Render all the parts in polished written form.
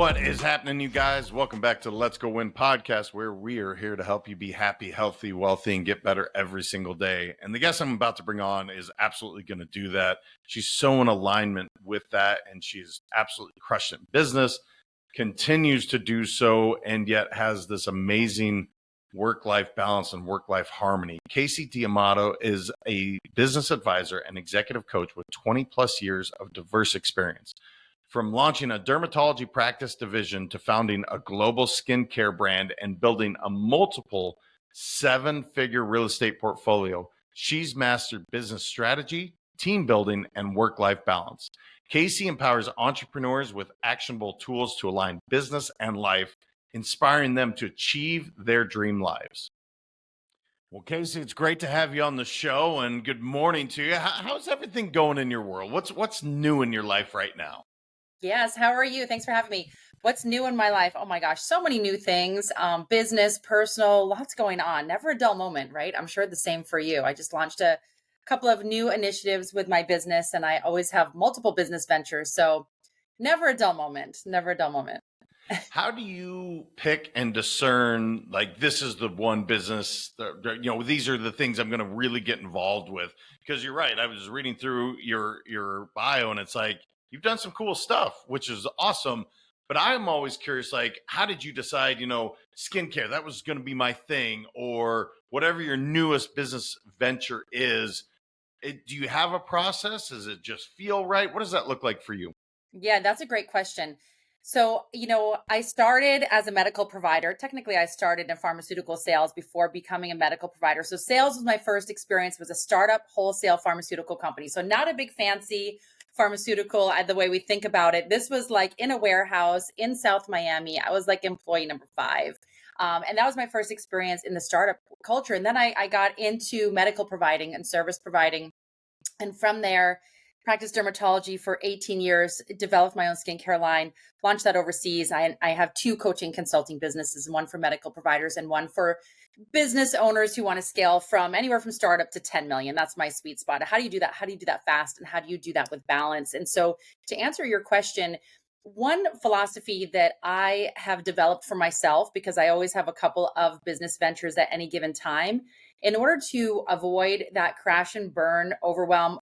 What is happening, you guys? Welcome back to the Let's Go Win podcast, where we are here to help you be happy, healthy, wealthy, and get better every single day. And the guest I'm about to bring on is absolutely going to do that. She's so in alignment with that, and she's absolutely crushed it in business, continues to do so, and yet has this amazing work-life balance and work-life harmony. Kasey D'Amato is a business advisor and executive coach with 20 plus years of diverse experience. From launching a dermatology practice division to founding a global skincare brand and building a multiple seven-figure real estate portfolio, she's mastered business strategy, team building, and work-life balance. Kasey empowers entrepreneurs with actionable tools to align business and life, inspiring them to achieve their dream lives. Well, Kasey, it's great to have you on the show, and good morning to you. How's everything going in your world? What's new in your life right now? Yes. How are you? Thanks for having me. What's new in my life? Oh my gosh, so many new things. Business, personal, lots going on. Never a dull moment, right? I'm sure the same for you. I just launched a couple of new initiatives with my business, and I always have multiple business ventures. So never a dull moment. Never a dull moment. How do you pick and discern, like, this is the one business that, these are the things I'm going to really get involved with? Because you're right. I was reading through your bio, and it's like, you've done some cool stuff, which is awesome. But I'm always curious, like, how did you decide, skincare, that was going to be my thing, or whatever your newest business venture is? Do you have a process? Does it just feel right? What does that look like for you? Yeah, that's a great question. So, I started as a medical provider. Technically, I started in pharmaceutical sales before becoming a medical provider. So, sales was my first experience, was a startup wholesale pharmaceutical company. So, not a big fancy pharmaceutical the way we think about it. This was like in a warehouse in South Miami. I was like employee number 5. And that was my first experience in the startup culture. And then I got into medical providing and service providing. And from there, practiced dermatology for 18 years, developed my own skincare line, launched that overseas. I have 2 coaching consulting businesses, one for medical providers and one for business owners who want to scale from anywhere from startup to 10 million. That's my sweet spot. How do you do that? How do you do that fast? And how do you do that with balance? And so to answer your question, one philosophy that I have developed for myself, because I always have a couple of business ventures at any given time, in order to avoid that crash and burn, overwhelm,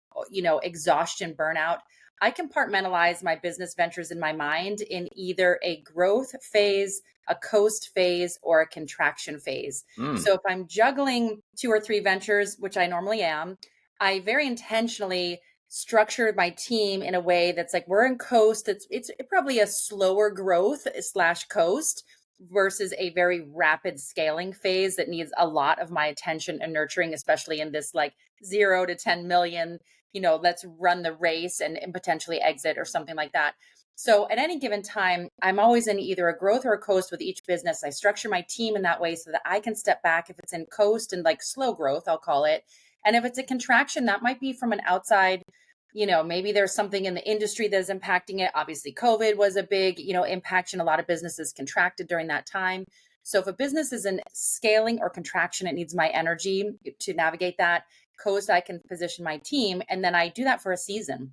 exhaustion, burnout, I compartmentalize my business ventures in my mind in either a growth phase, a coast phase, or a contraction phase. Mm. So if I'm juggling 2 or 3 ventures, which I normally am, I very intentionally structured my team in a way that's like, we're in coast. It's probably a slower growth slash coast versus a very rapid scaling phase that needs a lot of my attention and nurturing, especially in this like 0 to 10 million, let's run the race and potentially exit or something like that. So at any given time, I'm always in either a growth or a coast with each business. I structure my team in that way so that I can step back if it's in coast and like slow growth, I'll call it. And if it's a contraction, that might be from an outside, maybe there's something in the industry that is impacting it. Obviously, COVID was a big, impact, and a lot of businesses contracted during that time. So if a business is in scaling or contraction, it needs my energy to navigate that. Coast, I can position my team, and then I do that for a season.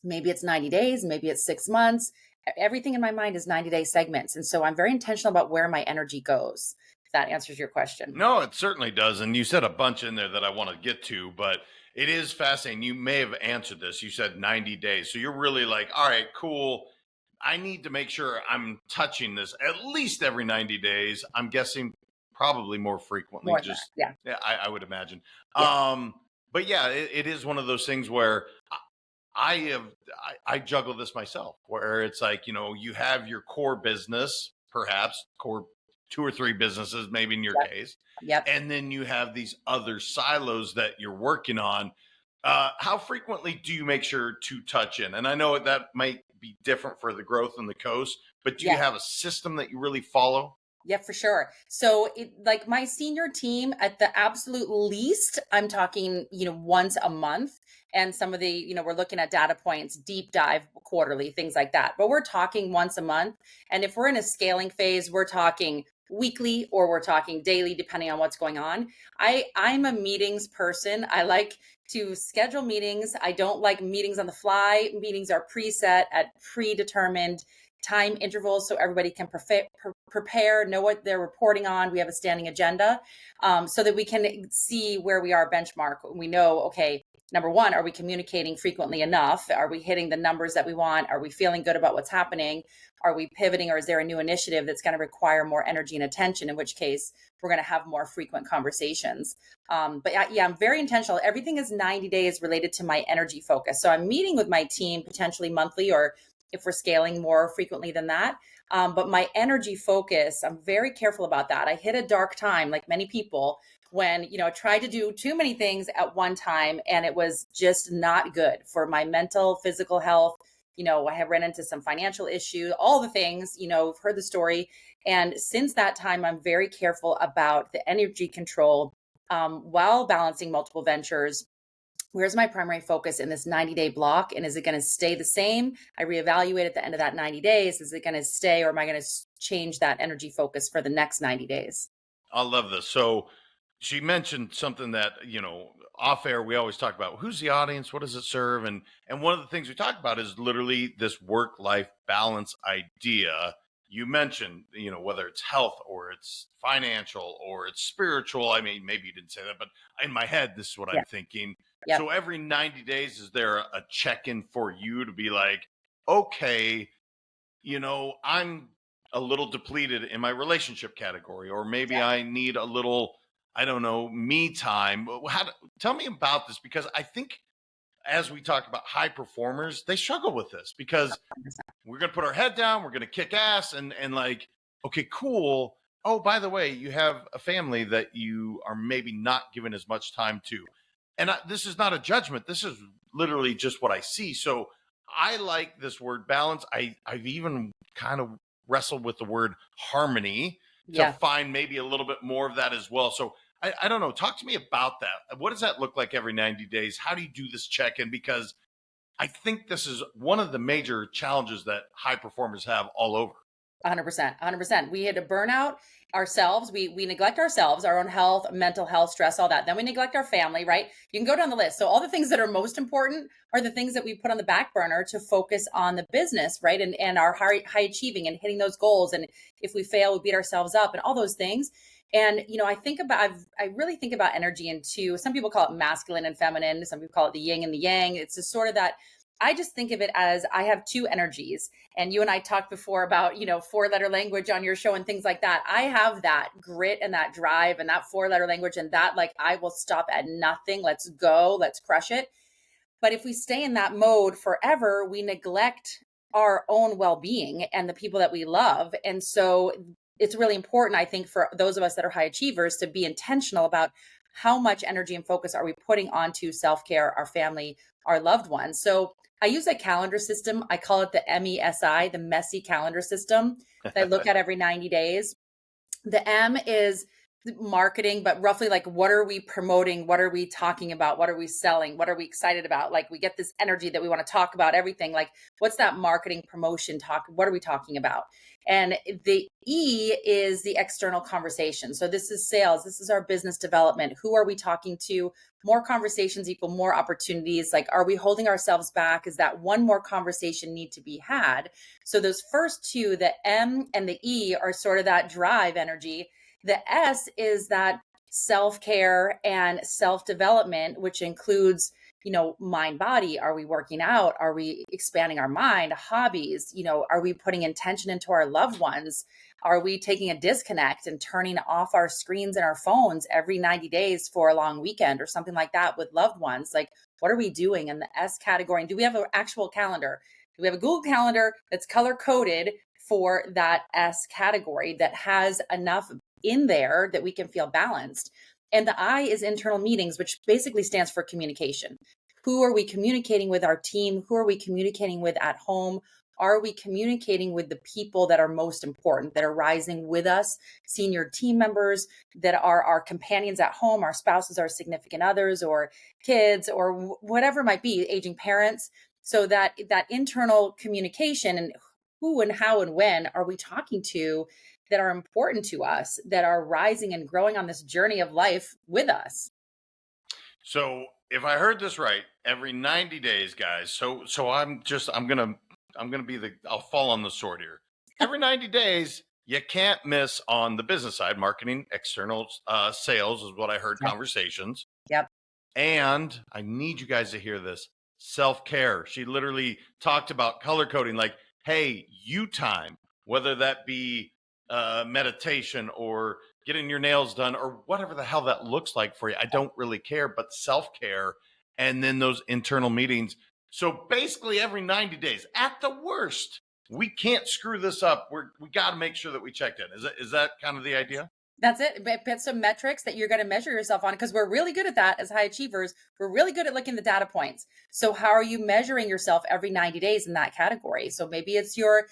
Maybe it's 90 days, maybe it's 6 months. Everything in my mind is 90-day segments. And so I'm very intentional about where my energy goes. If that answers your question. No, it certainly does. And you said a bunch in there that I want to get to, but it is fascinating. You may have answered this. You said 90 days. So you're really like, all right, cool. I need to make sure I'm touching this at least every 90 days. I'm guessing probably more frequently. More than that. Yeah. Yeah, I would imagine. Yeah. But yeah, it is one of those things where I juggle this myself, where it's like, you have your core business, perhaps core 2 or 3 businesses, maybe in your Yep. case. Yep. And then you have these other silos that you're working on. How frequently do you make sure to touch in? And I know that might be different for the growth and the coast, but do you Yeah. have a system that you really follow? Yeah, for sure. So like my senior team at the absolute least, I'm talking, once a month. And some of the, we're looking at data points, deep dive quarterly, things like that. But we're talking once a month. And if we're in a scaling phase, we're talking weekly or we're talking daily, depending on what's going on. I'm a meetings person. I like to schedule meetings. I don't like meetings on the fly. Meetings are preset at predetermined time intervals so everybody can prepare, know what they're reporting on. We have a standing agenda, so that we can see where we are benchmark. We know, okay, number one, are we communicating frequently enough? Are we hitting the numbers that we want? Are we feeling good about what's happening? Are we pivoting, or is there a new initiative that's going to require more energy and attention, in which case we're going to have more frequent conversations? But yeah, I'm very intentional. Everything is 90 days related to my energy focus. So I'm meeting with my team potentially monthly, or if we're scaling, more frequently than that. But my energy focus, I'm very careful about that. I hit a dark time, like many people, when, I tried to do too many things at one time, and it was just not good for my mental, physical health. I have run into some financial issues, all the things, I've heard the story. And since that time, I'm very careful about the energy control, while balancing multiple ventures. Where's my primary focus in this 90-day block? And is it going to stay the same? I reevaluate at the end of that 90 days. Is it going to stay, or am I going to change that energy focus for the next 90 days? I love this. So she mentioned something that, off air, we always talk about who's the audience, what does it serve? And one of the things we talk about is literally this work-life balance idea. You mentioned, whether it's health or it's financial or it's spiritual. I mean, maybe you didn't say that, but in my head, this is what Yeah. I'm thinking. Yep. So every 90 days, is there a check-in for you to be like, okay, I'm a little depleted in my relationship category, or maybe Yeah. I need a little, I don't know, me time. Tell me about this, because I think as we talk about high performers, they struggle with this because 100%. we're going to put our head down, we're going to kick ass, and like, okay, cool. Oh, by the way, you have a family that you are maybe not giving as much time to. And this is not a judgment. This is literally just what I see. So I like this word balance. I've even kind of wrestled with the word harmony to Yeah. find maybe a little bit more of that as well. So I don't know. Talk to me about that. What does that look like every 90 days? How do you do this check-in? Because I think this is one of the major challenges that high performers have all over. 100%. 100%. We had to burn out ourselves. We neglect ourselves, our own health, mental health, stress, all that. Then we neglect our family, right? You can go down the list. So all the things that are most important are the things that we put on the back burner to focus on the business, right? And our high achieving and hitting those goals. And if we fail, we beat ourselves up and all those things. And, I really think about energy in two. Some people call it masculine and feminine. Some people call it the yin and the yang. It's just sort of that. I just think of it as I have two energies. And you and I talked before about, 4-letter language on your show and things like that. I have that grit and that drive and that 4-letter language, and that, like, I will stop at nothing. Let's go. Let's crush it. But if we stay in that mode forever, we neglect our own well-being and the people that we love. And so it's really important, I think, for those of us that are high achievers to be intentional about how much energy and focus are we putting onto self-care, our family, our loved ones. So I use a calendar system. I call it the M.E.S.I, the M.E.S.I calendar system that I look at every 90 days. The M is marketing, but roughly like, what are we promoting? What are we talking about? What are we selling? What are we excited about? Like, we get this energy that we want to talk about everything. Like, what's that marketing promotion talk? What are we talking about? And the E is the external conversation. So this is sales. This is our business development. Who are we talking to? More conversations equal more opportunities. Like, are we holding ourselves back? Is that one more conversation need to be had? So those first two, the M and the E, are sort of that drive energy. The S is that self-care and self-development, which includes, mind, body. Are we working out? Are we expanding our mind? Hobbies? Are we putting intention into our loved ones? Are we taking a disconnect and turning off our screens and our phones every 90 days for a long weekend or something like that with loved ones? Like, what are we doing in the S category? And do we have an actual calendar? Do we have a Google Calendar that's color coded for that S category that has enough in there that we can feel balanced? And the I is internal meetings, which basically stands for communication. Who are we communicating with, our team? Who are we communicating with at home? Are we communicating with the people that are most important, that are rising with us, senior team members, that are our companions at home, our spouses, our significant others, or kids, or whatever it might be, aging parents? So that internal communication, and who and how and when are we talking to that are important to us, that are rising and growing on this journey of life with us? So if I heard this right, every 90 days, guys. So I'm gonna I'm going to be I'll fall on the sword here. Every 90 days, you can't miss on the business side, marketing, external sales is what I heard Yep. conversations. Yep. And I need you guys to hear this. Self-care. She literally talked about color coding, like, hey, you time, whether that be meditation or getting your nails done or whatever the hell that looks like for you. I don't really care, but self-care and then those internal meetings. So basically every 90 days, at the worst, we can't screw this up. We got to make sure that we checked in. Is that kind of the idea? That's it. Put some metrics that you're going to measure yourself on, because we're really good at that as high achievers. We're really good at looking at the data points. So how are you measuring yourself every 90 days in that category? So maybe it's your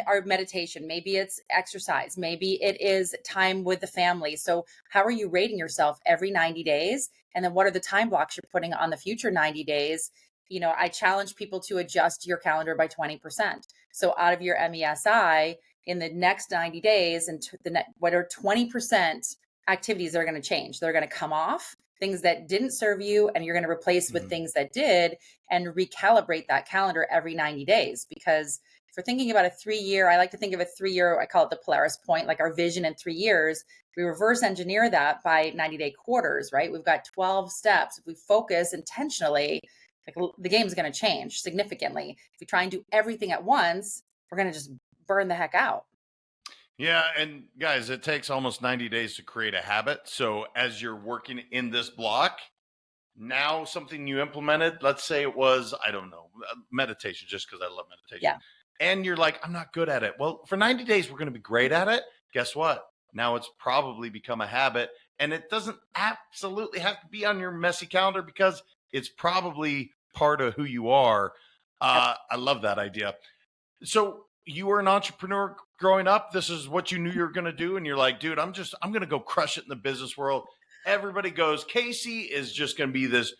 our meditation, maybe it's exercise, maybe it is time with the family. So how are you rating yourself every 90 days? And then what are the time blocks you're putting on the future 90 days? I challenge people to adjust your calendar by 20%. So out of your M.E.S.I, in the next 90 days, and what are 20% activities that are going to change? They're going to come off, things that didn't serve you, and you're going to replace with things that did, and recalibrate that calendar every 90 days. Because if we're thinking about a 3-year, I like to think of a 3-year, I call it the Polaris point, like our vision in 3 years. We reverse engineer that by 90-day quarters, right? We've got 12 steps. If we focus intentionally, like, the game's going to change significantly. If we try and do everything at once, we're going to just burn the heck out. Yeah. And guys, it takes almost 90 days to create a habit. So as you're working in this block, now something you implemented, let's say it was, I don't know, meditation, just because I love meditation. Yeah. And you're like, I'm not good at it. Well, for 90 days, we're going to be great at it. Guess what? Now it's probably become a habit, and it doesn't absolutely have to be on your messy calendar because it's probably part of who you are. I love that idea. So you were an entrepreneur growing up. This is what you knew you were going to do. And you're like, dude, I'm going to go crush it in the business world. Everybody goes, Kasey is just going to be this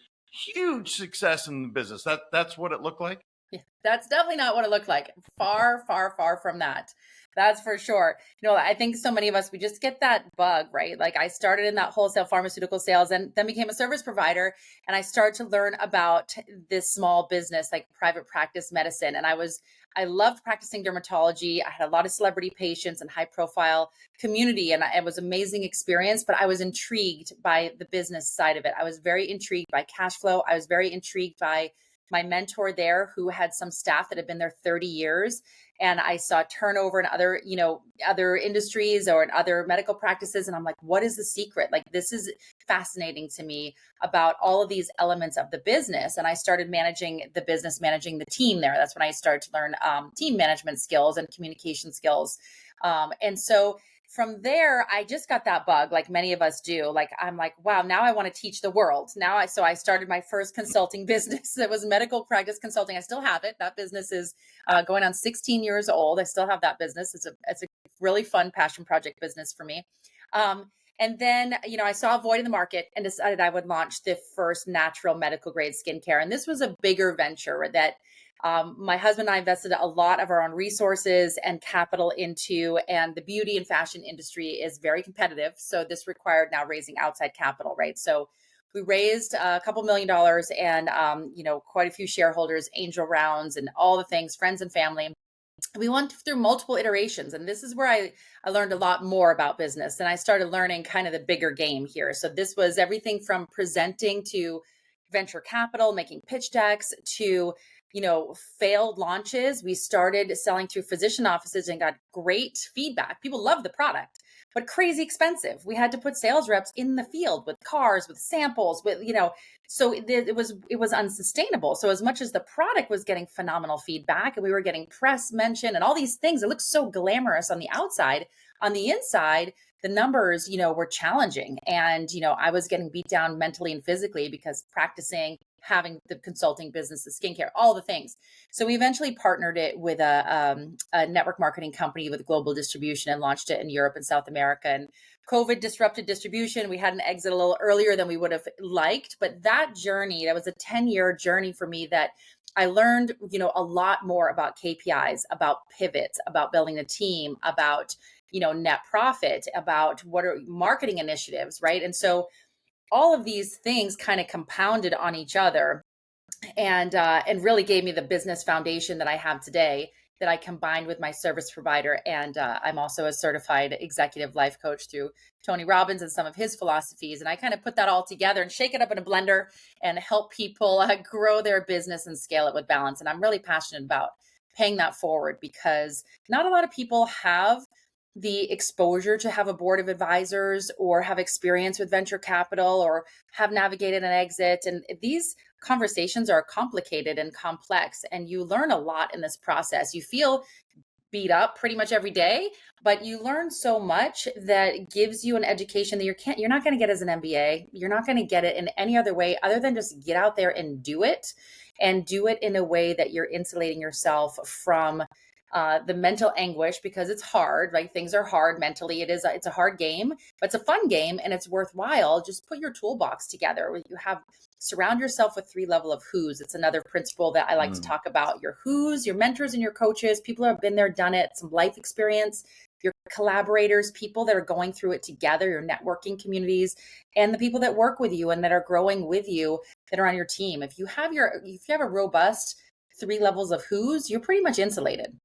huge success in the business. That's what it looked like. Yeah, that's definitely not what it looked like. Far, far, far from that. That's for sure. I think so many of us, we just get that bug, right? Like, I started in that wholesale pharmaceutical sales and then became a service provider. And I started to learn about this small business, like private practice medicine. And I loved practicing dermatology. I had a lot of celebrity patients and high profile community. And it was an amazing experience, but I was intrigued by the business side of it. I was very intrigued by cash flow. I was very intrigued by my mentor there, who had some staff that had been there 30 years. And I saw turnover in other industries or in other medical practices. And I'm like, what is the secret? Like, this is fascinating to me about all of these elements of the business. And I started managing the business, managing the team there. That's when I started to learn team management skills and communication skills. And so from there, I just got that bug, like many of us do. Like, I'm like, wow, now I want to teach the world. So I started my first consulting business. That was medical practice consulting. I still have it. That business is going on 16 years old. I still have that business. It's a really fun passion project business for me. And then, I saw a void in the market and decided I would launch the first natural medical grade skincare. And this was a bigger venture that my husband and I invested a lot of our own resources and capital into, and the beauty and fashion industry is very competitive. So this required now raising outside capital, right? So we raised a couple $1 million and, quite a few shareholders, angel rounds, and all the things, friends and family. We went through multiple iterations, and this is where I learned a lot more about business, and I started learning kind of the bigger game here. So this was everything from presenting to venture capital, making pitch decks, to failed launches. We started selling through physician offices and got great feedback. People loved the product, but crazy expensive. We had to put sales reps in the field with cars, with samples, so it was unsustainable. So as much as the product was getting phenomenal feedback and we were getting press mention and all these things, it looked so glamorous on the outside. On the inside, the numbers, were challenging. And, I was getting beat down mentally and physically because practicing, having the consulting business, the skincare, all the things. So we eventually partnered it with a network marketing company with global distribution and launched it in Europe and South America. And COVID disrupted distribution. We had an exit a little earlier than we would have liked. But that journey, that was a 10-year journey for me that I learned, a lot more about KPIs, about pivots, about building a team, about, net profit, about what are marketing initiatives, right? And so all of these things kind of compounded on each other. and really gave me the business foundation that I have today, that I combined with my service provider. And I'm also a certified executive life coach through Tony Robbins and some of his philosophies. And I kind of put that all together and shake it up in a blender and help people grow their business and scale it with balance. And I'm really passionate about paying that forward, because not a lot of people have the exposure to have a board of advisors or have experience with venture capital or have navigated an exit. And these conversations are complicated and complex, and you learn a lot in this process. You feel beat up pretty much every day, but you learn so much that gives you an education that you're not going to get as an MBA. You're not going to get it in any other way other than just get out there and do it in a way that you're insulating yourself from the mental anguish, because it's hard, right? Things are hard mentally. It's a hard game, but it's a fun game and it's worthwhile. Just put your toolbox together. Surround yourself with 3 level of who's. It's another principle that I like to talk about. Your who's, your mentors and your coaches, people who have been there, done it, some life experience, your collaborators, people that are going through it together, your networking communities, and the people that work with you and that are growing with you, that are on your team. If you have a robust 3 levels of who's, you're pretty much insulated.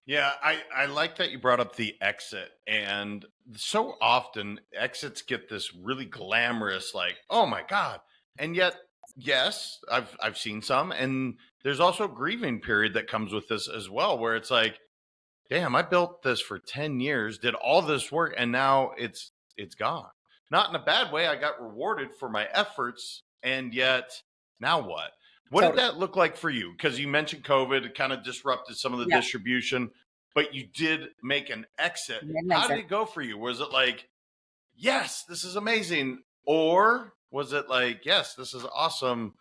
Yeah, I like that you brought up the exit. And so often exits get this really glamorous, like, oh my God. And yet, yes, I've seen some. And there's also a grieving period that comes with this as well, where it's like, damn, I built this for 10 years, did all this work, and now it's gone. Not in a bad way. I got rewarded for my efforts, and yet now what? What did Totally. that look like for you? Because you mentioned COVID, it kind of disrupted some of the Yeah. distribution, but you did make an exit. How did Exit. it go for you? Was it like, yes, this is amazing? Or was it like, yes, this is awesome?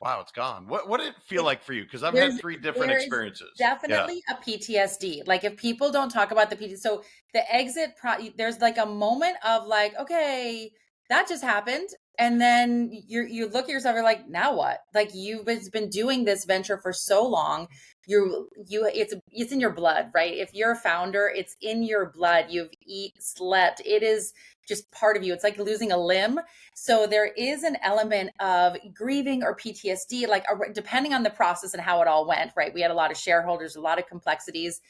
Wow, it's gone. What did it feel like for you? Because I've had 3 different There is experiences. Yeah. definitely a PTSD. Like, if people don't talk about the PTSD, so the exit, there's like a moment of like, okay, that just happened. And then you look at yourself, you're like, now what? Like, you've been doing this venture for so long. It's in your blood, right? If you're a founder, it's in your blood. You've slept. It is just part of you. It's like losing a limb. So there is an element of grieving or PTSD, like depending on the process and how it all went, right? We had a lot of shareholders, a lot of complexities.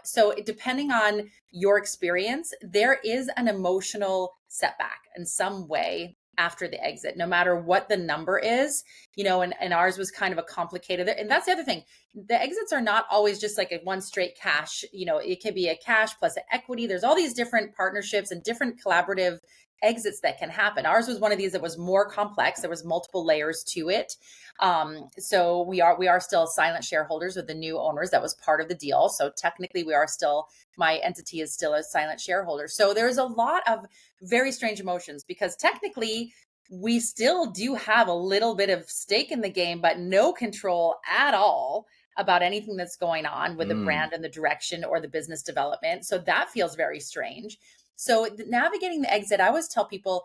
So depending on your experience, there is an emotional setback in some way after the exit, no matter what the number is, and ours was kind of a complicated, and that's the other thing. The exits are not always just like a one straight cash, it can be a cash plus an equity. There's all these different partnerships and different collaborative exits that can happen. Ours was one of these that was more complex. There was multiple layers to it. So we are still silent shareholders with the new owners. That was part of the deal. So technically my entity is still a silent shareholder. So there's a lot of very strange emotions, because technically we still do have a little bit of stake in the game, but no control at all about anything that's going on with the brand and the direction or the business development. So that feels very strange. So navigating the exit, I always tell people,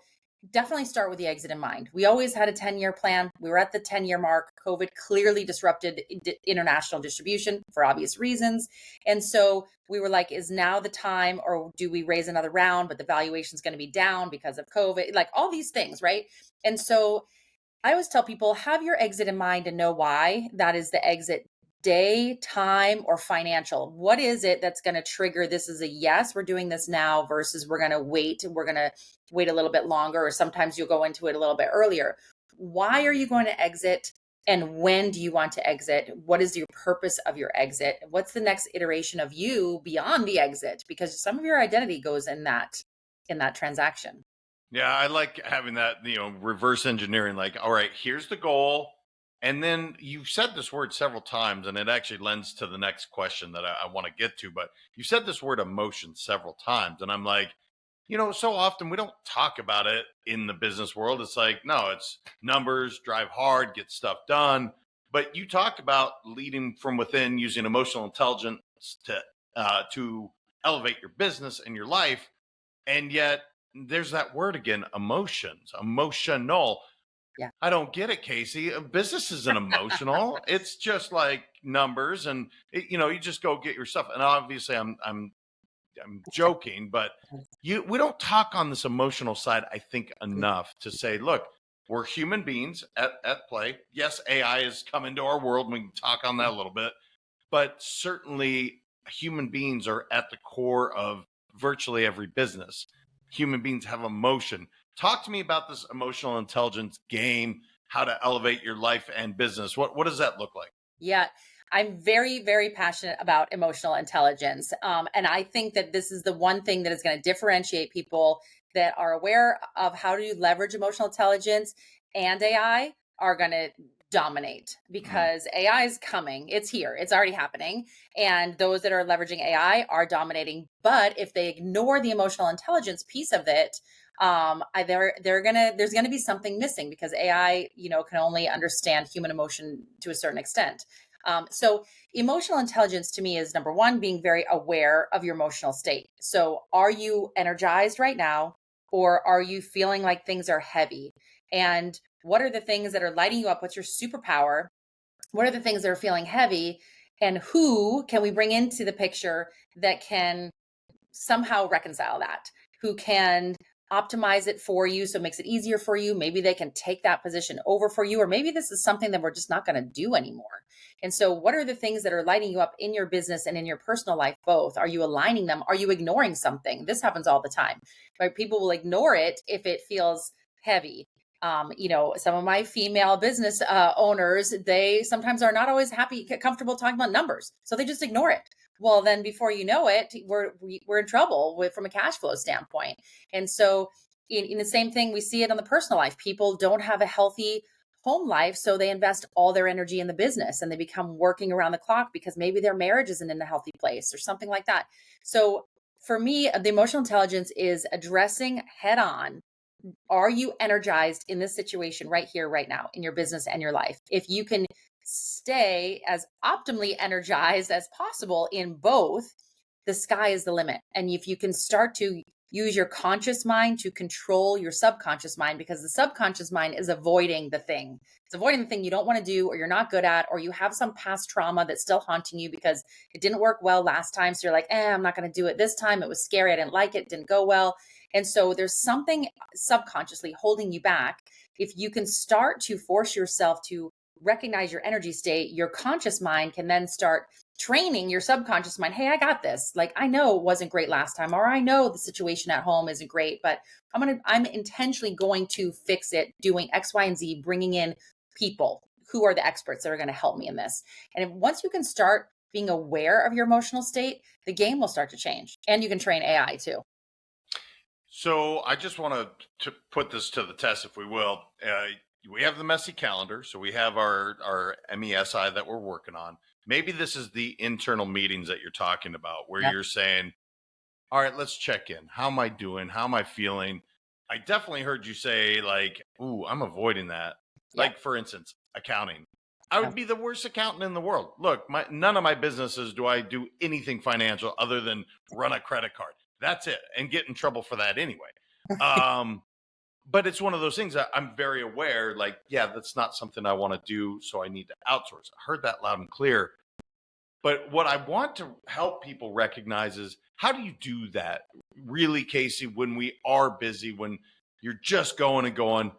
definitely start with the exit in mind. We always had a 10-year plan. We were at the 10-year mark. COVID clearly disrupted international distribution for obvious reasons. And so we were like, is now the time, or do we raise another round, but the valuation is going to be down because of COVID, like all these things, right? And so I always tell people, have your exit in mind and know why that is the exit day, time, or financial. What is it that's going to trigger this is a yes, we're doing this now, versus we're going to wait a little bit longer, or sometimes you'll go into it a little bit earlier. Why are you going to exit? And when do you want to exit? What is your purpose of your exit? What's the next iteration of you beyond the exit? Because some of your identity goes in that transaction. Yeah, I like having that, reverse engineering, like, all right, here's the goal. And then you've said this word several times, and it actually lends to the next question that I want to get to. But you said this word emotion several times. And I'm like, so often we don't talk about it in the business world. It's like, no, it's numbers, drive hard, get stuff done. But you talk about leading from within, using emotional intelligence to elevate your business and your life. And yet there's that word again, emotions, emotional. Yeah. I don't get it, Kasey. Business isn't emotional. It's just like numbers, and you just go get your stuff. And obviously, I'm joking, but we don't talk on this emotional side, I think, enough to say, look, we're human beings at play. Yes, AI has come into our world, and we can talk on that a little bit, but certainly human beings are at the core of virtually every business. Human beings have emotion. Talk to me about this emotional intelligence game, how to elevate your life and business. What does that look like? Yeah, I'm very, very passionate about emotional intelligence. And I think that this is the one thing that is going to differentiate people that are aware of how to leverage emotional intelligence, and AI are going to dominate, Mm. because AI is coming. It's here. It's already happening. And those that are leveraging AI are dominating. But if they ignore the emotional intelligence piece of it, there's gonna be something missing, because AI, can only understand human emotion to a certain extent. So emotional intelligence to me is, number one, being very aware of your emotional state. So are you energized right now, or are you feeling like things are heavy? And what are the things that are lighting you up? What's your superpower? What are the things that are feeling heavy? And who can we bring into the picture that can somehow reconcile that, who can optimize it for you so it makes it easier for you? Maybe they can take that position over for you, or maybe this is something that we're just not going to do anymore. And so what are the things that are lighting you up in your business and in your personal life both? Are you aligning them? Are you ignoring something? This happens all the time, right? People will ignore it if it feels heavy. Some of my female business owners, they sometimes are not always happy, comfortable talking about numbers, so they just ignore it. Well, then before you know it, we're in trouble from a cash flow standpoint. And so, in the same thing, we see it on the personal life. People don't have a healthy home life, so they invest all their energy in the business, and they become working around the clock because maybe their marriage isn't in a healthy place or something like that. So, for me, the emotional intelligence is addressing head on, are you energized in this situation right here, right now, in your business and your life? If you can stay as optimally energized as possible in both, the sky is the limit. And if you can start to use your conscious mind to control your subconscious mind, because the subconscious mind is avoiding the thing. It's avoiding the thing you don't want to do, or you're not good at, or you have some past trauma that's still haunting you because it didn't work well last time. So you're like, I'm not going to do it this time. It was scary. I didn't like it. It didn't go well. And so there's something subconsciously holding you back. If you can start to force yourself to recognize your energy state, your conscious mind can then start training your subconscious mind. Hey, I got this. Like, I know it wasn't great last time, or I know the situation at home isn't great, but I'm intentionally going to fix it, doing X, Y, and Z, bringing in people who are the experts that are going to help me in this. And once you can start being aware of your emotional state, the game will start to change, and you can train AI too. So I just want to put this to the test, if we will. We have the messy calendar, so we have our M.E.S.I that we're working on. Maybe this is the internal meetings that you're talking about, where Yep. you're saying, all right, let's check in. How am I doing? How am I feeling? I definitely heard you say, like, ooh, I'm avoiding that. Yep. Like, for instance, accounting. I Yep. would be the worst accountant in the world. Look, none of my businesses do I do anything financial other than run a credit card. That's it, and get in trouble for that anyway. Um, but it's one of those things that I'm very aware, like, yeah, that's not something I want to do, so I need to outsource. I heard that loud and clear. But what I want to help people recognize is, how do you do that really, Kasey, when we are busy, when you're just going and going?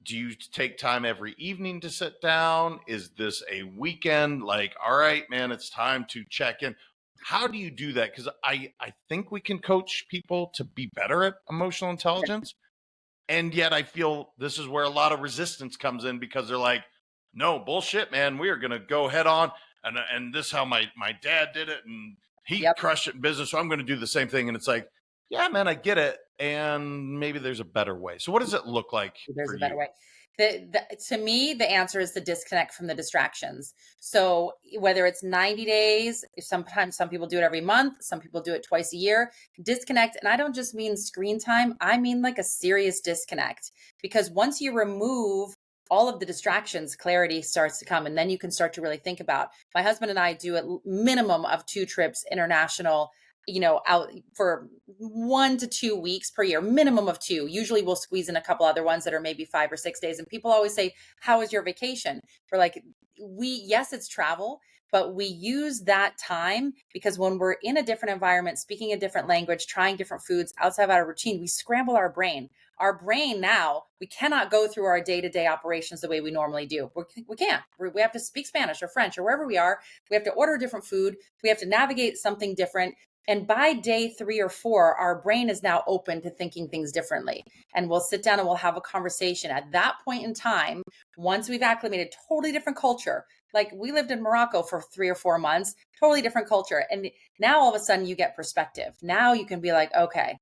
Do you take time every evening to sit down? Is this a weekend? Like, all right, man, it's time to check in. How do you do that? Because I think we can coach people to be better at emotional intelligence. And yet I feel this is where a lot of resistance comes in, because they're like, no, bullshit, man. We are going to go head on. And this is how my dad did it. And he Yep. crushed it in business. So I'm going to do the same thing. And it's like, yeah, man, I get it. And maybe there's a better way. So what does it look like There's for a better you? way. To me, the answer is the disconnect from the distractions. So whether it's 90 days, sometimes some people do it every month, some people do it twice a year, disconnect. And I don't just mean screen time, I mean like a serious disconnect. Because once you remove all of the distractions, clarity starts to come. And then you can start to really think about. My husband and I do a minimum of 2 trips international, out for 1 to 2 weeks per year, minimum of 2. Usually we'll squeeze in a couple other ones that are maybe 5 or 6 days. And people always say, how was your vacation? We're like, yes, it's travel, but we use that time because when we're in a different environment, speaking a different language, trying different foods outside of our routine, we scramble our brain. Our brain now, we cannot go through our day-to-day operations the way we normally do. We can't. We have to speak Spanish or French or wherever we are. We have to order different food. We have to navigate something different. And by day 3 or 4, our brain is now open to thinking things differently. And we'll sit down and we'll have a conversation. At that point in time, once we've acclimated, totally different culture. Like we lived in Morocco for 3 or 4 months, totally different culture. And now all of a sudden you get perspective. Now you can be like, okay,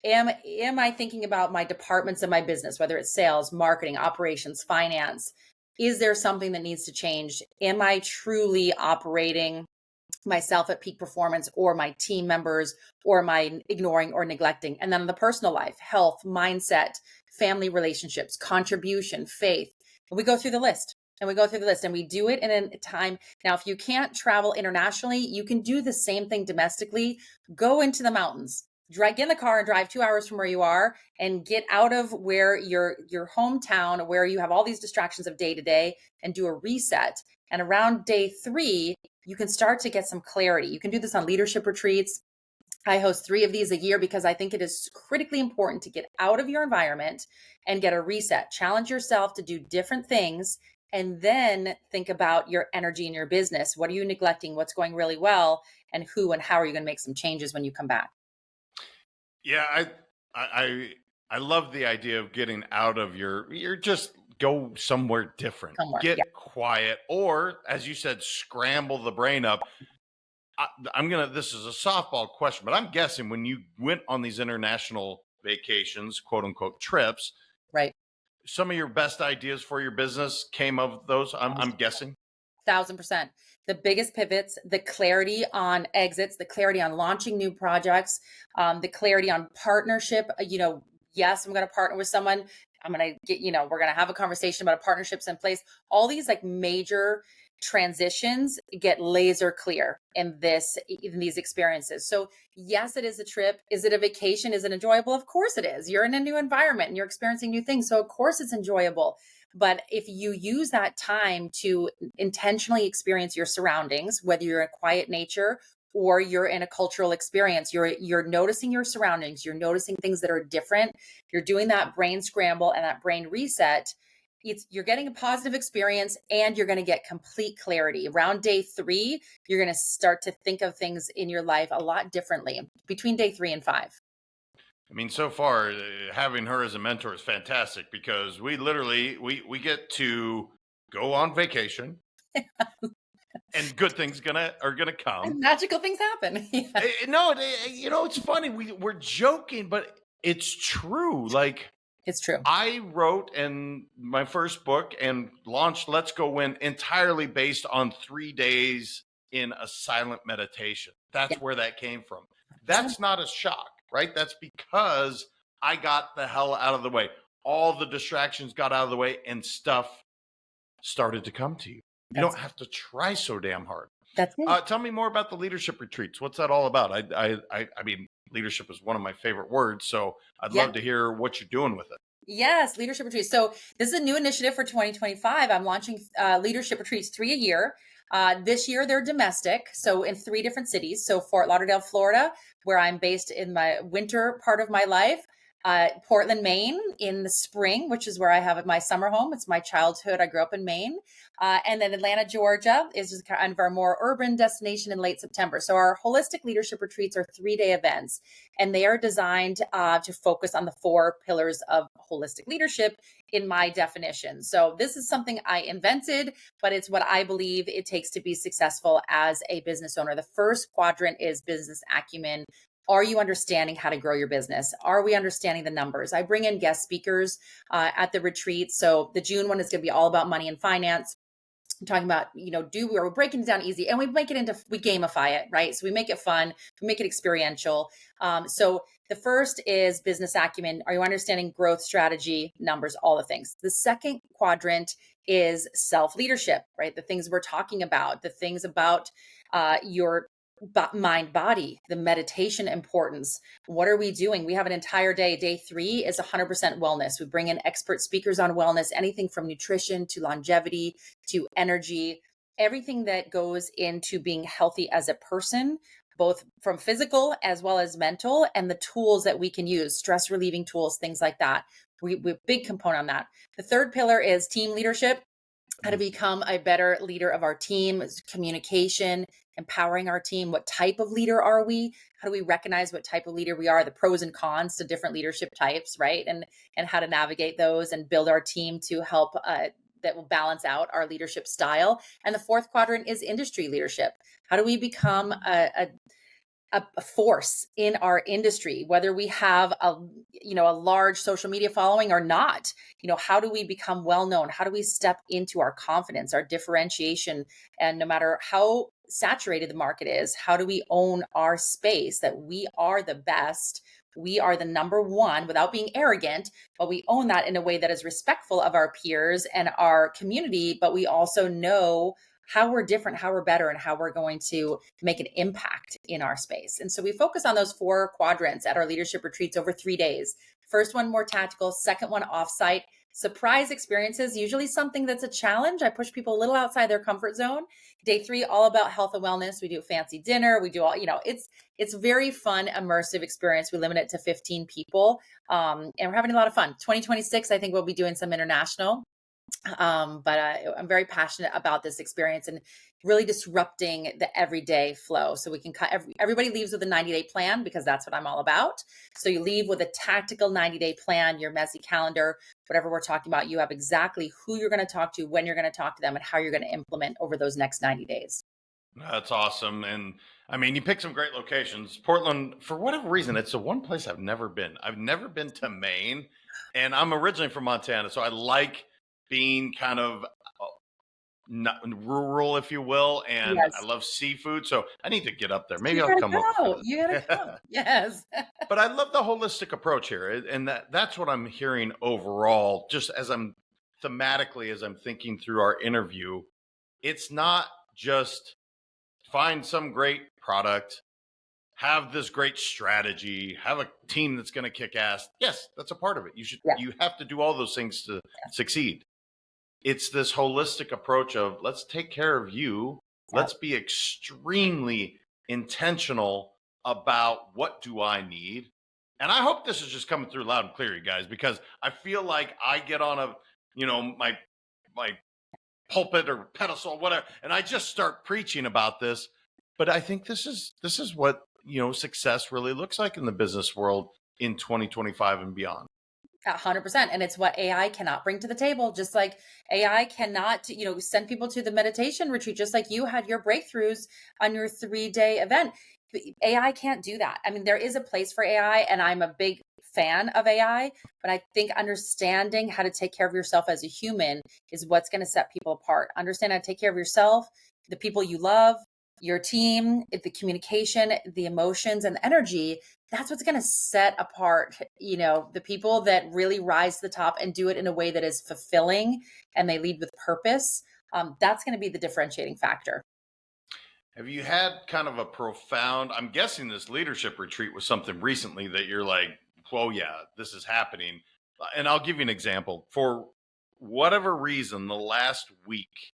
am I thinking about my departments of my business, whether it's sales, marketing, operations, finance? Is there something that needs to change? Am I truly operating myself at peak performance, or my team members, or am I ignoring or neglecting? And then the personal life, health, mindset, family relationships, contribution, faith. And we go through the list. And we go through the list and we do it in a time. Now, if you can't travel internationally, you can do the same thing domestically. Go into the mountains, get in the car and drive 2 hours from where you are and get out of where your hometown, where you have all these distractions of day to day, and do a reset. And around day 3, you can start to get some clarity. You can do this on leadership retreats. I host 3 of these a year because I think it is critically important to get out of your environment and get a reset. Challenge yourself to do different things, and then think about your energy in your business. What are you neglecting? What's going really well? And who and how are you going to make some changes when you come back? Yeah, I love the idea of getting out of you're just go somewhere different. Somewhere. Get Yeah. quiet, or as you said, scramble the brain up. This is a softball question, but I'm guessing when you went on these international vacations, quote unquote trips, Right. some of your best ideas for your business came of those. I'm guessing. 1,000%. The biggest pivots, the clarity on exits, the clarity on launching new projects, the clarity on partnership. Yes, I'm going to partner with someone. I'm going to get, we're going to have a conversation about partnerships in place. All these like major transitions get laser clear in these experiences. So yes, it is a trip. Is it a vacation? Is it enjoyable? Of course it is. You're in a new environment and you're experiencing new things. So of course it's enjoyable. But if you use that time to intentionally experience your surroundings, whether you're in quiet nature or you're in a cultural experience, you're noticing your surroundings, you're noticing things that are different, you're doing that brain scramble and that brain reset. You're getting a positive experience and you're going to get complete clarity. Around day 3, you're going to start to think of things in your life a lot differently between day 3 and 5. I mean, so far having her as a mentor is fantastic because we literally we get to go on vacation and good things are gonna come. Magical things happen. Yeah. No, it's funny. We're joking, but it's true. Like It's true. I wrote in my first book and launched Let's Go Win entirely based on 3 days in a silent meditation. That's Yeah. where that came from. That's not a shock, right? That's because I got the hell out of the way. All the distractions got out of the way and stuff started to come to you. You don't have to try so damn hard. That's it. Tell me more about the leadership retreats. What's that all about? I mean, leadership is one of my favorite words, so I'd Yeah. love to hear what you're doing with it. Yes, leadership retreats. So this is a new initiative for 2025. I'm launching leadership retreats 3 a year. This year they're domestic, so in 3 different cities. So Fort Lauderdale, Florida, where I'm based in my winter part of my life. Portland, Maine in the spring, which is where I have my summer home. It's my childhood. I grew up in Maine. And then Atlanta, Georgia is just kind of our more urban destination in late September. So our holistic leadership retreats are 3-day events, and they are designed to focus on the 4 pillars of holistic leadership in my definition. So this is something I invented, but it's what I believe it takes to be successful as a business owner. The first quadrant is business acumen. Are you understanding how to grow your business? Are we understanding the numbers? I bring in guest speakers at the retreat. So the June one is going to be all about money and finance. I'm talking about, we're breaking it down easy, and we gamify it, right? So we make it fun, we make it experiential. So the first is business acumen. Are you understanding growth strategy, numbers, all the things? The second quadrant is self-leadership, right? The things we're talking about, the things about your mind, body, the meditation importance. What are we doing? We have an entire day. Day 3 is 100% wellness. We bring in expert speakers on wellness, anything from nutrition to longevity to energy, everything that goes into being healthy as a person, both from physical as well as mental, and the tools that we can use, stress relieving tools, things like that. We big component on that. The third pillar is team leadership, how to become a better leader of our team, communication, empowering our team. What type of leader are we? How do we recognize what type of leader we are, the pros and cons to different leadership types, right? And how to navigate those and build our team to help that will balance out our leadership style. And the fourth quadrant is industry leadership. How do we become a force in our industry, whether we have a large social media following or not? How do we become well known? How do we step into our confidence, our differentiation? And no matter how saturated the market is, how do we own our space, that we are the best, we are the number one, without being arrogant, but we own that in a way that is respectful of our peers and our community, but we also know how we're different, how we're better, and how we're going to make an impact in our space. And so we focus on those four quadrants at our leadership retreats over 3 days. First one, more tactical. Second one, offsite. Surprise experiences, usually something that's a challenge. I push people a little outside their comfort zone. Day 3, all about health and wellness. We do a fancy dinner. We do all, it's very fun, immersive experience. We limit it to 15 people. And we're having a lot of fun. 2026, I think we'll be doing some international. But I'm very passionate about this experience and really disrupting the everyday flow. So we can cut everybody leaves with a 90-day plan, because that's what I'm all about. So you leave with a tactical 90-day plan, your M.E.S.I calendar, whatever we're talking about. You have exactly who you're going to talk to, when you're going to talk to them, and how you're going to implement over those next 90 days. That's awesome. And I mean, you picked some great locations. Portland, for whatever reason, it's the one place I've never been. I've never been to Maine, and I'm originally from Montana. So I like being kind of not rural, if you will, and Yes. I love seafood. So I need to get up there. Maybe You I'll gotta come up for go. You gotta come. the Yes. But I love the holistic approach here. And that's what I'm hearing overall, just as I'm thematically, as I'm thinking through our interview. It's not just find some great product, have this great strategy, have a team that's going to kick ass. Yes, that's a part of it. Yeah. You have to do all those things to succeed. It's this holistic approach of let's take care of you. Yeah. Let's be extremely intentional about what do I need. And I hope this is just coming through loud and clear, you guys, because I feel like I get on my pulpit or pedestal, whatever, and I just start preaching about this. But I think this is what success really looks like in the business world in 2025 and beyond. 100%. And it's what AI cannot bring to the table. Just like AI cannot, send people to the meditation retreat, just like you had your breakthroughs on your 3-day event. AI can't do that. I mean, there is a place for AI, and I'm a big fan of AI, but I think understanding how to take care of yourself as a human is what's going to set people apart. Understand how to take care of yourself, the people you love, your team, the communication, the emotions, and the energy. That's what's going to set apart, the people that really rise to the top and do it in a way that is fulfilling and they lead with purpose. That's going to be the differentiating factor. Have you had kind of a profound, I'm guessing this leadership retreat was something recently that you're like, oh yeah, this is happening. And I'll give you an example. For whatever reason, the last week,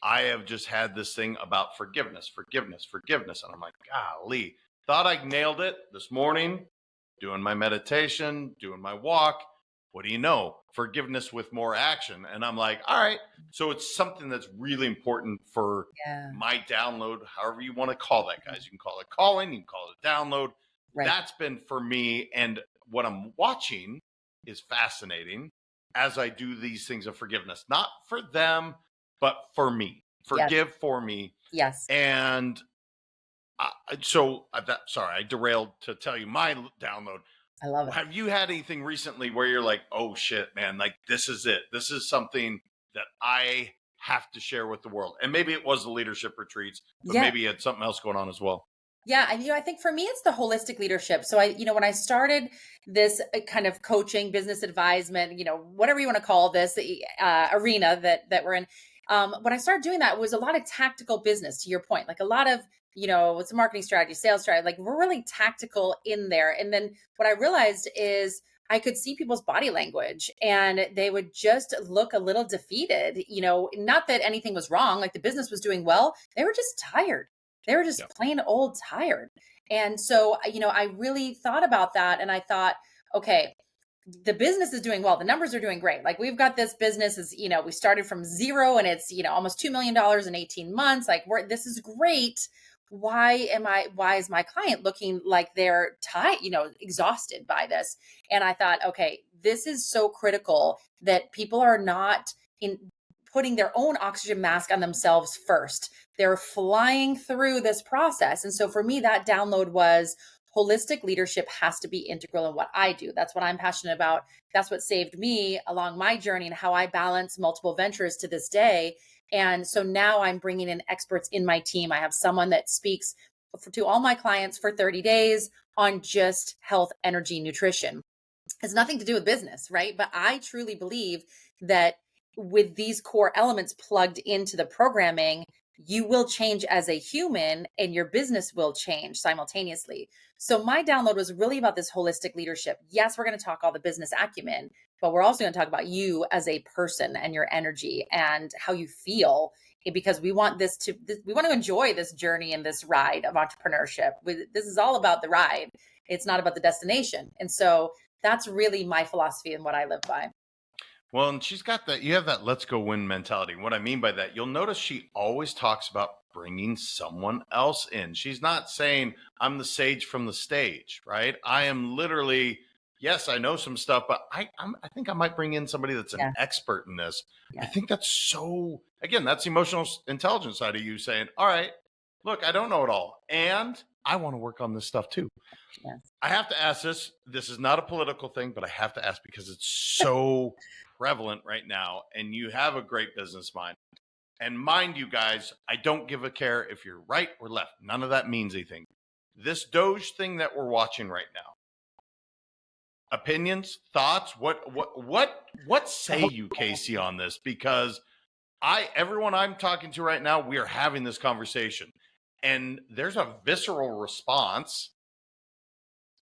I have just had this thing about forgiveness. And I'm like, golly, thought I nailed it this morning, doing my meditation, doing my walk. What do you know? Forgiveness with more action. And I'm like, all right. So it's something that's really important for my download, however you want to call that, guys. You can call it calling, you can call it download. Right. That's been for me. And what I'm watching is fascinating as I do these things of forgiveness, not for them, but for me. Forgive for me. Yes. And sorry, I derailed to tell you my download. I love it. Have you had anything recently where you're like, oh shit, man, like this is it. This is something that I have to share with the world. And maybe it was the leadership retreats, but maybe it's something else going on as well. Yeah. And, I think for me, it's the holistic leadership. So when I started this kind of coaching, business advisement, whatever you want to call this arena that we're in, when I started doing that, it was a lot of tactical business, to your point, like a lot of, it's a marketing strategy, sales strategy, like we're really tactical in there. And then what I realized is I could see people's body language and they would just look a little defeated, not that anything was wrong, like the business was doing well. They were just tired. They were just Yeah. plain old tired. And so, I really thought about that and I thought, okay, the business is doing well. The numbers are doing great. Like we've got this business is, we started from zero and it's, almost $2 million in 18 months. Like this is great. Why is my client looking like they're tired, exhausted by this? And I thought, okay, this is so critical that people are not in putting their own oxygen mask on themselves first. They're flying through this process. And so for me, that download was holistic leadership has to be integral in what I do. That's what I'm passionate about. That's what saved me along my journey and how I balance multiple ventures to this day. And so now I'm bringing in experts in my team. I have someone that speaks to all my clients for 30 days on just health, energy, nutrition. It's nothing to do with business, right? But I truly believe that with these core elements plugged into the programming, you will change as a human and your business will change simultaneously. So my download was really about this holistic leadership. Yes, we're going to talk all the business acumen, but we're also going to talk about you as a person and your energy and how you feel, because we want we want to enjoy this journey and this ride of entrepreneurship. This is all about the ride. It's not about the destination. And so that's really my philosophy and what I live by. Well, and she's got that, you have that let's go win mentality. What I mean by that, you'll notice she always talks about bringing someone else in. She's not saying, I'm the sage from the stage, right? I am literally, yes, I know some stuff, but I think I might bring in somebody that's an Yeah. expert in this. I Yeah. think that's so, again, that's the emotional intelligence side of you saying, all right, look, I don't know it all. And I want to work on this stuff too. Yes. I have to ask this. This is not a political thing, but I have to ask because it's so prevalent right now. And you have a great business mind. And mind you guys, I don't give a care if you're right or left. None of that means anything. This Doge thing that we're watching right now. Opinions, thoughts, what say you, Kasey, on this? Because everyone I'm talking to right now, we are having this conversation. And there's a visceral response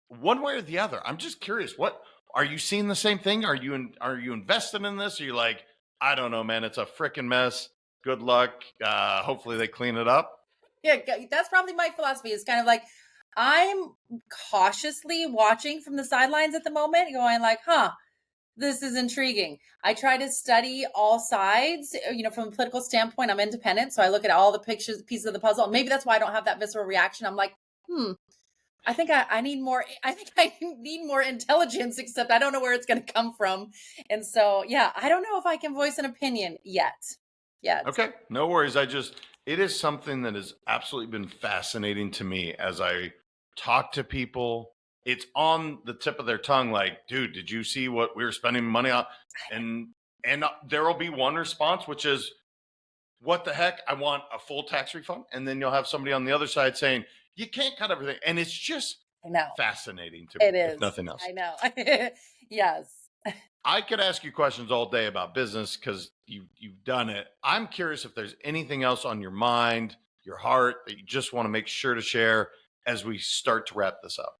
one way or the other. I'm just curious. What are you seeing the same thing? Are you invested in this? Are you like, I don't know, man, it's a freaking mess. Good luck. Hopefully they clean it up. Yeah, that's probably my philosophy. It's kind of like I'm cautiously watching from the sidelines at the moment, going like, huh, this is intriguing. I try to study all sides, from a political standpoint. I'm independent. So I look at all the pieces of the puzzle. Maybe that's why I don't have that visceral reaction. I'm like, I think I need more. I think I need more intelligence, except I don't know where it's going to come from. And so, yeah, I don't know if I can voice an opinion yet. Yet. Okay, no worries. It is something that has absolutely been fascinating to me as I talk to people. It's on the tip of their tongue, like, dude, did you see what we were spending money on? And there will be one response, which is, what the heck? I want a full tax refund. And then you'll have somebody on the other side saying, you can't cut everything. And it's just I know. fascinating to me, It if is. nothing else. I know. Yes. I could ask you questions all day about business because you've done it. I'm curious if there's anything else on your mind, your heart, that you just want to make sure to share as we start to wrap this up.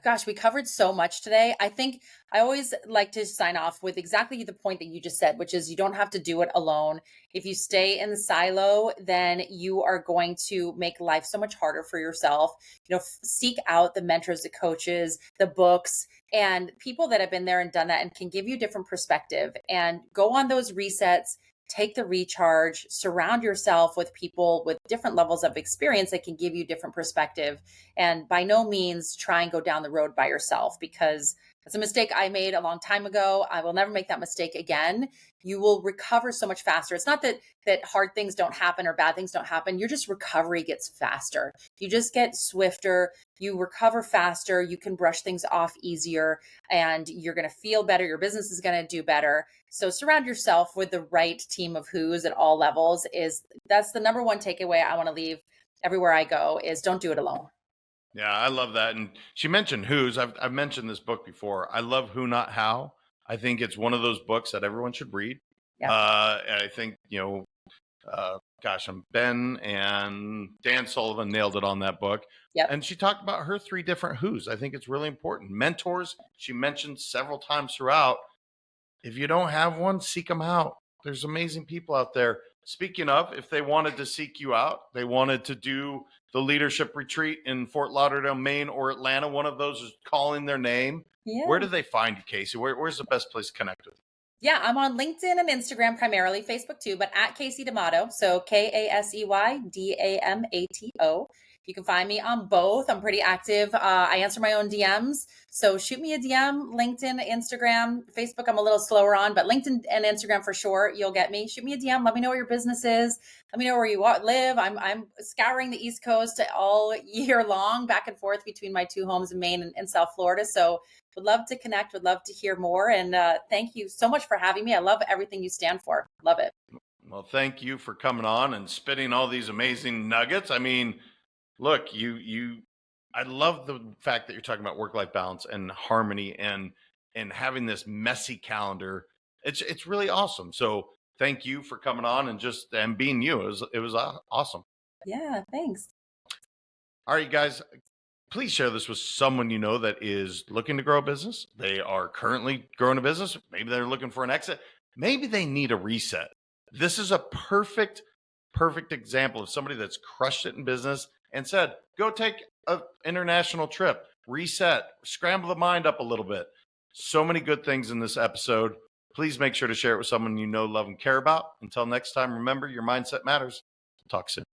Gosh, we covered so much today. I think I always like to sign off with exactly the point that you just said, which is you don't have to do it alone. If you stay in the silo, then you are going to make life so much harder for yourself. Seek out the mentors, the coaches, the books, and people that have been there and done that and can give you different perspective, and go on those resets. Take the recharge, surround yourself with people with different levels of experience that can give you different perspective. And by no means try and go down the road by yourself, because it's a mistake I made a long time ago. I will never make that mistake again. You will recover so much faster. It's not that hard things don't happen or bad things don't happen. Your just recovery gets faster. You just get swifter. You recover faster. You can brush things off easier, and you're going to feel better. Your business is going to do better. So surround yourself with the right team of who's at all levels. That's the number one takeaway I want to leave everywhere I go, is don't do it alone. Yeah, I love that. And she mentioned who's. I've mentioned this book before. I love Who Not How. I think it's one of those books that everyone should read. Yeah. I think, Ben and Dan Sullivan nailed it on that book. Yep. And she talked about her 3 different who's. I think it's really important. Mentors, she mentioned several times throughout. If you don't have one, seek them out. There's amazing people out there. speaking of, if they wanted to seek you out, they wanted to do the leadership retreat in Fort Lauderdale, Maine, or Atlanta, one of those is calling their name. Yeah. Where do they find you, Kasey? Where's the best place to connect with you? Yeah, I'm on LinkedIn and Instagram primarily, Facebook too, but at Kasey D'Amato. So KaseyDamato. You can find me on both. I'm pretty active. I answer my own DMs. So shoot me a DM, LinkedIn, Instagram, Facebook. I'm a little slower on, but LinkedIn and Instagram for sure. You'll get me. Shoot me a DM. Let me know where your business is. Let me know where you live. I'm scouring the East Coast all year long, back and forth between my two homes in Maine and South Florida. So would love to connect, would love to hear more. And thank you so much for having me. I love everything you stand for. Love it. Well, thank you for coming on and spitting all these amazing nuggets. I mean, look, I love the fact that you're talking about work-life balance and harmony and having this messy calendar. It's really awesome. So thank you for coming on and being you. It was awesome. Yeah, thanks. All right, you guys, please share this with someone you know that is looking to grow a business. They are currently growing a business. Maybe they're looking for an exit. Maybe they need a reset. This is a perfect example of somebody that's crushed it in business and said, go take an international trip, reset, scramble the mind up a little bit. So many good things in this episode. Please make sure to share it with someone you know, love, and care about. Until next time, remember, your mindset matters. Talk soon.